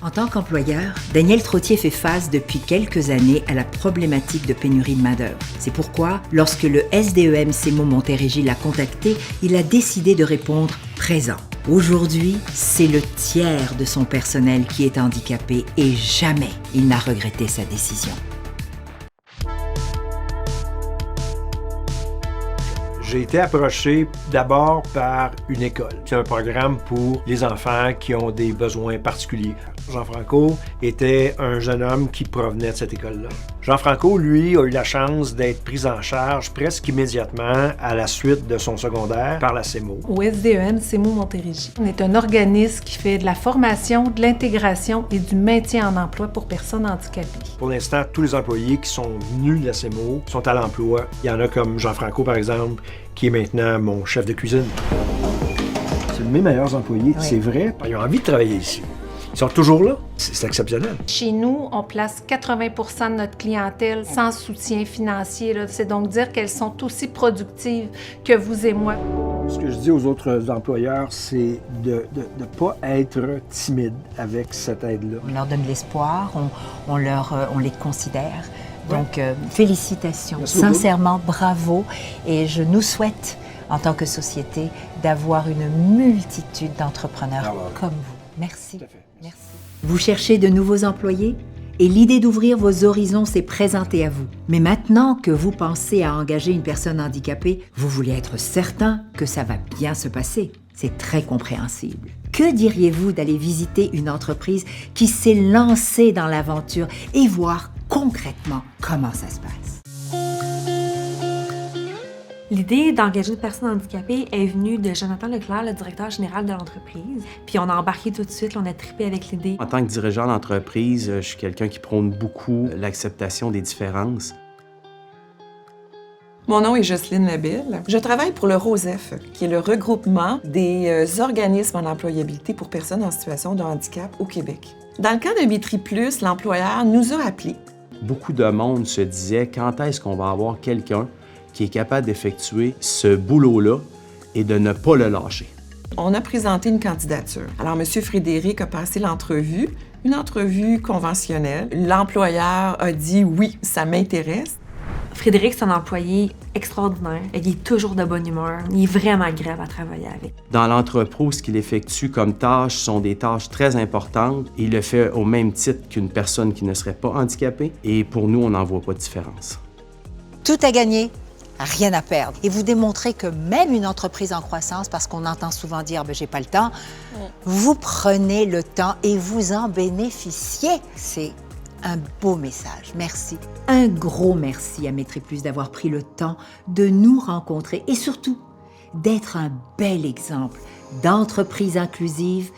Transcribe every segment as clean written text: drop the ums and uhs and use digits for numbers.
En tant qu'employeur, Daniel Trottier fait face depuis quelques années à la problématique de pénurie de main-d'œuvre. C'est pourquoi, lorsque le SDEM CEMO Montérégie l'a contacté, il a décidé de répondre présent. Aujourd'hui, c'est le tiers de son personnel qui est handicapé et jamais il n'a regretté sa décision. J'ai été approché d'abord par une école. C'est un programme pour les enfants qui ont des besoins particuliers. Jean-Franco était un jeune homme qui provenait de cette école-là. Jean-Franco, lui, a eu la chance d'être pris en charge presque immédiatement à la suite de son secondaire par la CEMO. Au SDEM CEMO Montérégie, on est un organisme qui fait de la formation, de l'intégration et du maintien en emploi pour personnes handicapées. Pour l'instant, tous les employés qui sont venus de la CEMO sont à l'emploi. Il y en a comme Jean-Franco, par exemple, qui est maintenant mon chef de cuisine. C'est de mes meilleurs employés, oui. C'est vrai. Ils ont envie de travailler ici. Ils sont toujours là. C'est exceptionnel. Chez nous, on place 80% de notre clientèle sans soutien financier. C'est donc dire qu'elles sont aussi productives que vous et moi. Ce que je dis aux autres employeurs, c'est de ne pas être timide avec cette aide-là. On leur donne de l'espoir, on les considère. Donc, félicitations, merci sincèrement, beaucoup. Bravo. Et je nous souhaite, en tant que société, d'avoir une multitude d'entrepreneurs comme vous. Merci. Tout à fait. Merci. Vous cherchez de nouveaux employés? Et l'idée d'ouvrir vos horizons s'est présentée à vous. Mais maintenant que vous pensez à engager une personne handicapée, vous voulez être certain que ça va bien se passer. C'est très compréhensible. Que diriez-vous d'aller visiter une entreprise qui s'est lancée dans l'aventure et voir concrètement comment ça se passe? L'idée d'engager une personne handicapée est venue de Jonathan Leclerc, le directeur général de l'entreprise. Puis on a embarqué tout de suite, on a trippé avec l'idée. En tant que dirigeant d'entreprise, je suis quelqu'un qui prône beaucoup l'acceptation des différences. Mon nom est Jocelyne Labelle. Je travaille pour le ROSEF, qui est le regroupement des organismes en employabilité pour personnes en situation de handicap au Québec. Dans le cas de Vitri Plus, l'employeur nous a appelés. Beaucoup de monde se disait quand est-ce qu'on va avoir quelqu'un qui est capable d'effectuer ce boulot-là et de ne pas le lâcher. On a présenté une candidature. Alors, M. Frédéric a passé l'entrevue, une entrevue conventionnelle. L'employeur a dit « oui, ça m'intéresse ». Frédéric, c'est un employé extraordinaire. Il est toujours de bonne humeur. Il est vraiment agréable à travailler avec. Dans l'entrepôt, ce qu'il effectue comme tâches sont des tâches très importantes. Il le fait au même titre qu'une personne qui ne serait pas handicapée. Et pour nous, on n'en voit pas de différence. Tout à gagner, rien à perdre. Et vous démontrez que même une entreprise en croissance, parce qu'on entend souvent dire « j'ai pas le temps », vous prenez le temps et vous en bénéficiez. C'est un beau message. Merci. Un gros merci à Maîtrise Plus d'avoir pris le temps de nous rencontrer et surtout d'être un bel exemple d'entreprise inclusive,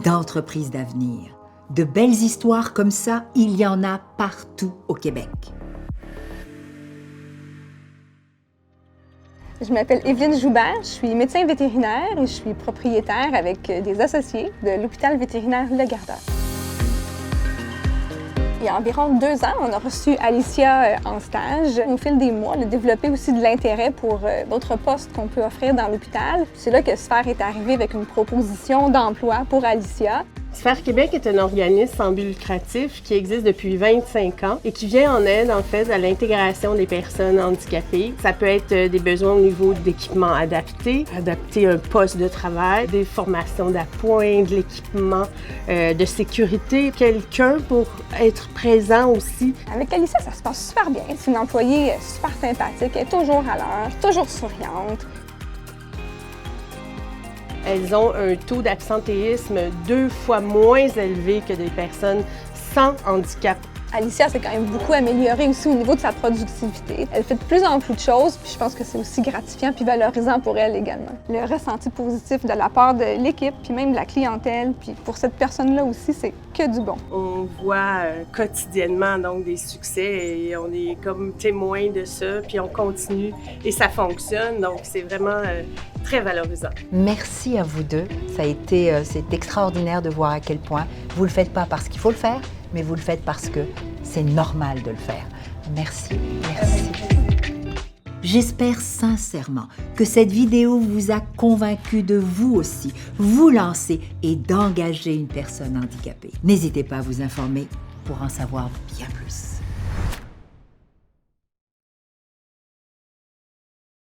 d'entreprise d'avenir. De belles histoires comme ça, il y en a partout au Québec. Je m'appelle Évelyne Joubert, je suis médecin vétérinaire et je suis propriétaire avec des associés de l'hôpital vétérinaire Le Gardeur. Il y a environ 2 ans, on a reçu Alicia en stage. Au fil des mois, elle a développé aussi de l'intérêt pour d'autres postes qu'on peut offrir dans l'hôpital. C'est là que Sphère est arrivé avec une proposition d'emploi pour Alicia. Sphère Québec est un organisme sans but lucratif qui existe depuis 25 ans et qui vient en aide, en fait, à l'intégration des personnes handicapées. Ça peut être des besoins au niveau d'équipements adaptés, adapter un poste de travail, des formations d'appoint, de l'équipement de sécurité, quelqu'un pour être présent aussi. Avec Alicia, ça se passe super bien. C'est une employée super sympathique, elle est toujours à l'heure, toujours souriante. Elles ont un taux d'absentéisme 2 fois moins élevé que des personnes sans handicap. Alicia s'est quand même beaucoup améliorée aussi au niveau de sa productivité. Elle fait de plus en plus de choses, puis je pense que c'est aussi gratifiant puis valorisant pour elle également. Le ressenti positif de la part de l'équipe, puis même de la clientèle, puis pour cette personne-là aussi, c'est que du bon. On voit quotidiennement donc des succès et on est comme témoin de ça, puis on continue et ça fonctionne, donc c'est vraiment très valorisant. Merci à vous deux. C'est extraordinaire de voir à quel point vous le faites pas parce qu'il faut le faire, mais vous le faites parce que c'est normal de le faire. Merci, merci. J'espère sincèrement que cette vidéo vous a convaincu de vous aussi, vous lancer et d'engager une personne handicapée. N'hésitez pas à vous informer pour en savoir bien plus.